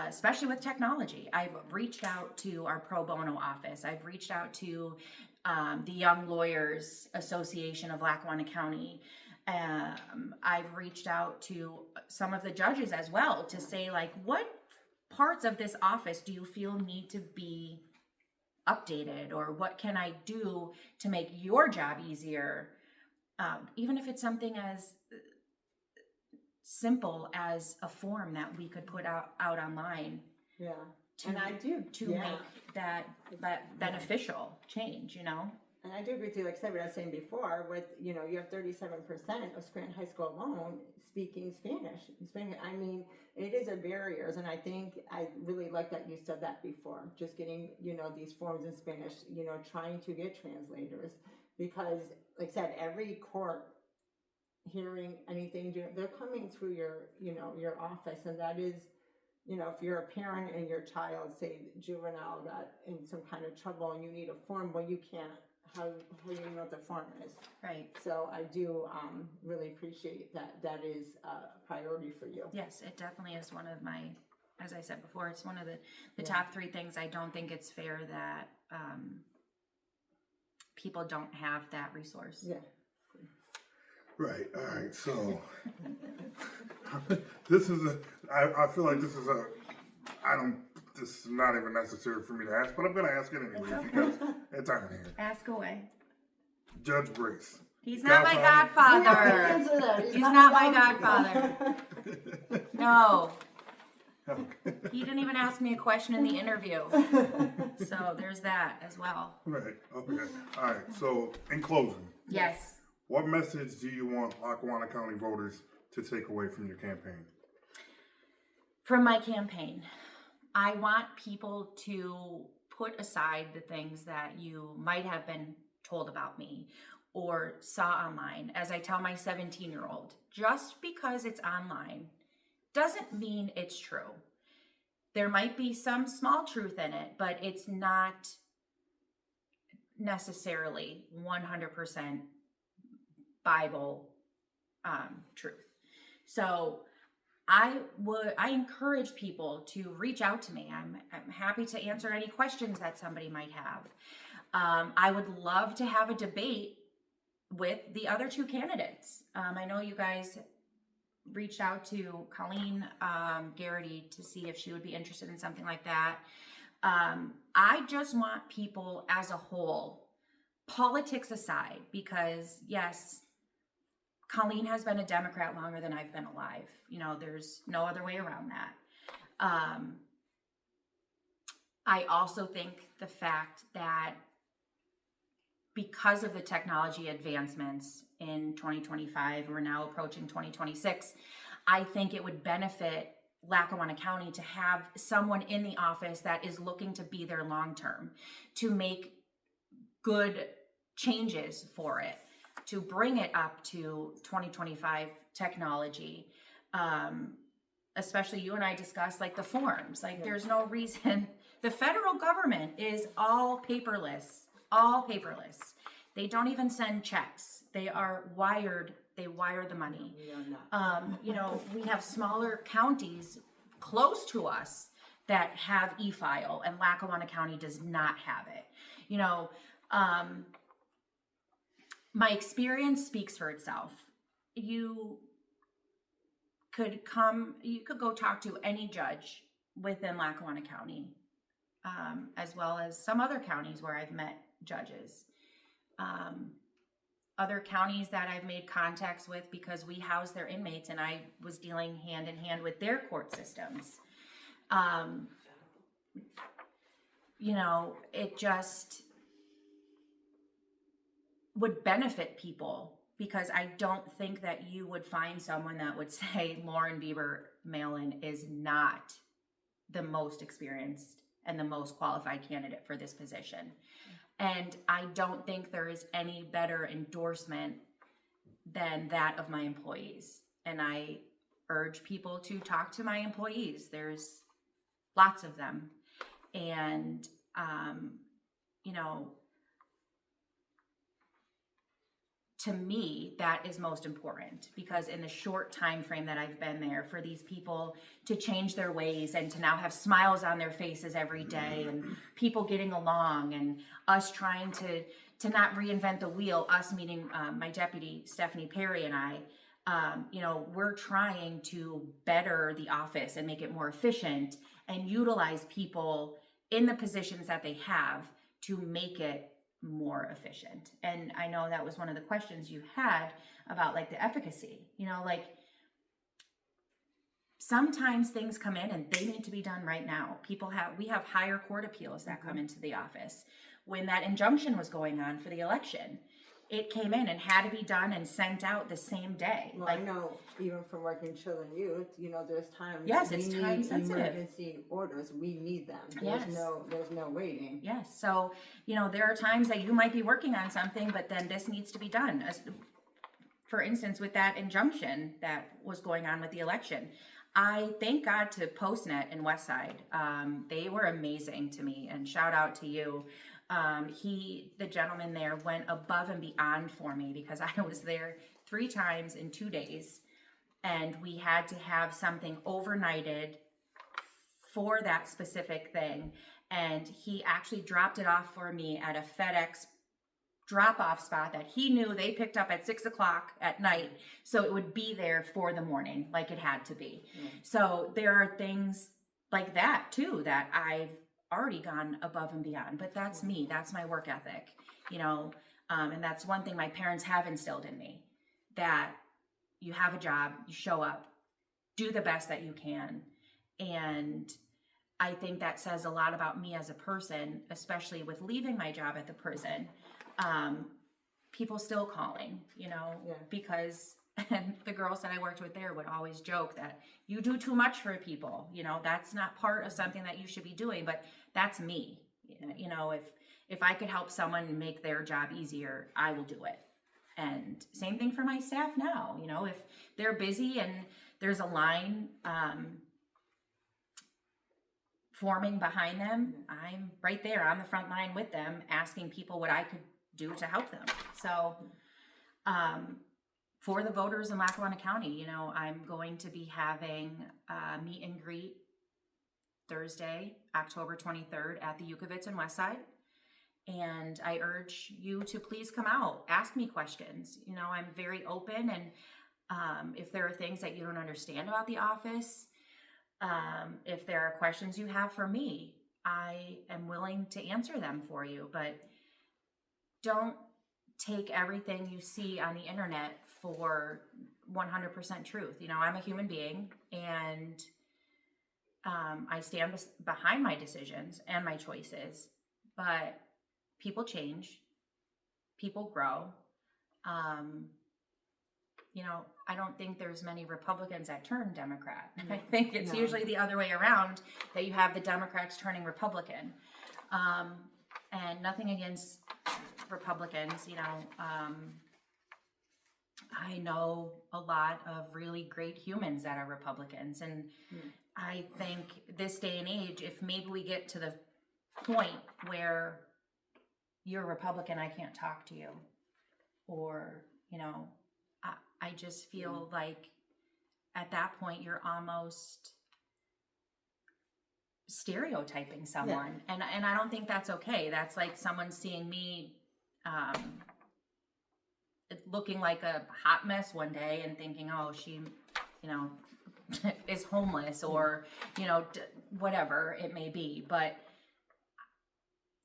Speaker 2: especially with technology. I've reached out to our pro bono office. I've reached out to the Young Lawyers Association of Lackawanna County. I've reached out to some of the judges as well to say, what parts of this office do you feel need to be updated, or what can I do to make your job easier? Even if it's something as simple as a form that we could put out online
Speaker 3: Yeah.
Speaker 2: to,
Speaker 3: And I do.
Speaker 2: to
Speaker 3: yeah.
Speaker 2: make that beneficial change,
Speaker 3: And I do agree with you, like I said, what I was saying before, with, you have 37% of Scranton High School alone speaking Spanish. I mean, it is a barrier, and I think I really like that you said that before, just getting, these forms in Spanish, trying to get translators, because, like I said, every court hearing anything, they're coming through your office, and that is, if you're a parent and your child, say, juvenile, got in some kind of trouble and you need a form, well, you can't how you know what the form is.
Speaker 2: Right.
Speaker 3: So I do really appreciate that. That is a priority for you.
Speaker 2: Yes, it definitely is one of my, as I said before, it's one of the
Speaker 3: Yeah.
Speaker 2: top 3 things. I don't think it's fair that people don't have that resource.
Speaker 3: Yeah.
Speaker 1: Right. All right. So this is I feel like this is this is not even necessary for me to ask, but I'm going to ask it anyway because it's on here.
Speaker 2: Ask away.
Speaker 1: Judge Brace.
Speaker 2: He's not my
Speaker 1: Godfather.
Speaker 3: You have to
Speaker 2: godfather.
Speaker 3: answer that.
Speaker 2: He's not my godfather. No.
Speaker 1: Okay.
Speaker 2: He didn't even ask me a question in the interview. So there's that as well.
Speaker 1: Right. Okay. All right. So in closing,
Speaker 2: Yes.
Speaker 1: what message do you want Lackawanna County voters to take away from your campaign?
Speaker 2: From my campaign, I want people to put aside the things that you might have been told about me or saw online. As I tell my 17-year-old, just because it's online doesn't mean it's true. There might be some small truth in it, but it's not necessarily 100% Bible truth. So I encourage people to reach out to me. I'm happy to answer any questions that somebody might have. I would love to have a debate with the other 2 candidates. I know you guys reached out to Colleen Garrity to see if she would be interested in something like that. I just want people as a whole, politics aside, because yes, Colleen has been a Democrat longer than I've been alive. You know, there's no other way around that. I also think the fact that because of the technology advancements in 2025, we're now approaching 2026, I think it would benefit Lackawanna County to have someone in the office that is looking to be there long term, to make good changes for it, to bring it up to 2025 technology. Especially you and I discussed like the forms, like there's no reason. The federal government is all paperless. They don't even send checks. They are wired. They wire the money. You know, we have smaller counties close to us that have e-file, and Lackawanna County does not have it. You know, my experience speaks for itself. You could go talk to any judge within Lackawanna County, as well as some other counties where I've met judges. Other counties that I've made contacts with because we house their inmates and I was dealing hand in hand with their court systems. You know, it just would benefit people because I don't think that you would find someone that would say Lauren Bieber Malin is not the most experienced and the most qualified candidate for this position. And I don't think there is any better endorsement than that of my employees. And I urge people to talk to my employees. There's lots of them. And, you know, to me, that is most important because in the short time frame that I've been there, for these people to change their ways and to now have smiles on their faces every day and people getting along and us trying to not reinvent the wheel, us meeting my deputy, Stephanie Perry, and I, you know, we're trying to better the office and make it more efficient and utilize people in the positions that they have to make it more efficient. And I know that was one of the questions you had about like the efficacy, you know, like sometimes things come in and they need to be done right now. We have higher court appeals that come into the office. When that injunction was going on for the election, it came in and had to be done and sent out the same day.
Speaker 3: Well,
Speaker 2: like,
Speaker 3: I know even from working children and youth, you know, there's times
Speaker 2: Yes,
Speaker 3: we
Speaker 2: it's
Speaker 3: need
Speaker 2: time sensitive.
Speaker 3: emergency orders. We need them.
Speaker 2: Yes.
Speaker 3: There's no waiting.
Speaker 2: yes. So, you know, there are times that you might be working on something, but then this needs to be done. For instance, with that injunction that was going on with the election, I thank God to Postnet and Westside. They were amazing to me, and shout out to you. The gentleman there went above and beyond for me because I was there 3 times in 2 days, and we had to have something overnighted for that specific thing. And he actually dropped it off for me at a FedEx drop-off spot that he knew they picked up at 6:00 at night, so it would be there for the morning like it had to be. So there are things like that too that I've already gone above and beyond, but that's me. That's my work ethic, you know. And that's one thing my parents have instilled in me, that you have a job, you show up, do the best that you can. And I think that says a lot about me as a person, especially with leaving my job at the prison. People still calling, you know, because and the girls that I worked with there would always joke that you do too much for people, you know, that's not part of something that you should be doing, but that's me. You know, if I could help someone make their job easier, I will do it. And same thing for my staff now, you know, if they're busy and there's a line forming behind them, I'm right there on the front line with them, asking people what I could do to help them. So, for the voters in Lackawanna County, you know, I'm going to be having a meet and greet Thursday, October 23rd at the Yukovitz in Westside. And I urge you to please come out, ask me questions. You know, I'm very open, and if there are things that you don't understand about the office, if there are questions you have for me, I am willing to answer them for you. But don't take everything you see on the internet for 100% truth. You know, I'm a human being, and I stand behind my decisions and my choices, but people change, people grow. You know, I don't think there's many Republicans that turn Democrat. I think it's usually the other way around, that you have the Democrats turning Republican. And nothing against Republicans, you know. I know a lot of really great humans that are Republicans, and I think this day and age, if maybe we get to the point where you're a Republican, I can't talk to you, or, you know, I just feel like at that point you're almost stereotyping someone, and I don't think that's okay. That's like someone seeing me looking like a hot mess one day and thinking, oh, she, you know, is homeless, or, you know, whatever it may be. But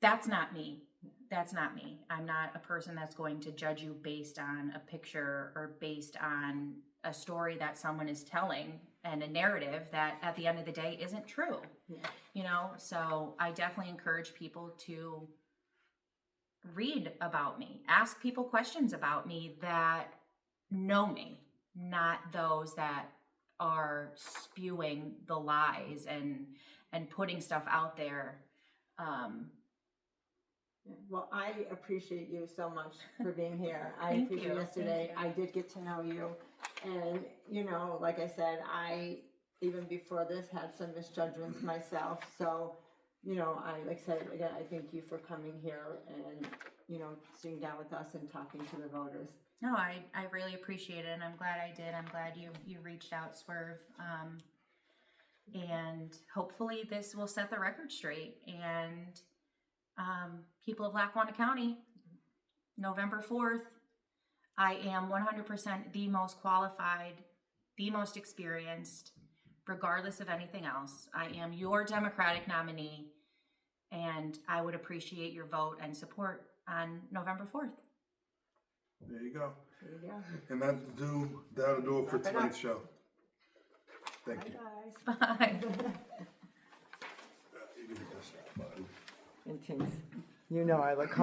Speaker 2: that's not me. That's not me. I'm not a person that's going to judge you based on a picture or based on a story that someone is telling, and a narrative that at the end of the day isn't true. You know, so I definitely encourage people to read about me, ask people questions about me that know me, not those that are spewing the lies and putting stuff out there.
Speaker 3: Well, I appreciate you so much for being here. I
Speaker 2: Thank
Speaker 3: appreciate
Speaker 2: you.
Speaker 3: yesterday.
Speaker 2: Thank you.
Speaker 3: I did get to know you. And, you know, like I said, I, even before this, had some misjudgments myself. So, you know, like I said, again, I thank you for coming here and, you know, sitting down with us and talking to the voters.
Speaker 2: No, I really appreciate it, and I'm glad I did. I'm glad you reached out, Swerve. And hopefully this will set the record straight. And people of Lackawanna County, November 4th, I am 100% the most qualified, the most experienced, regardless of anything else. I am your Democratic nominee, and I would appreciate your vote and support on November 4th.
Speaker 1: There you go.
Speaker 3: There you go.
Speaker 1: And that'll do it for tonight's show. Thank you.
Speaker 3: Bye, guys.
Speaker 2: Bye.
Speaker 1: You can hit this now, bud.
Speaker 3: And Tinks, you know I look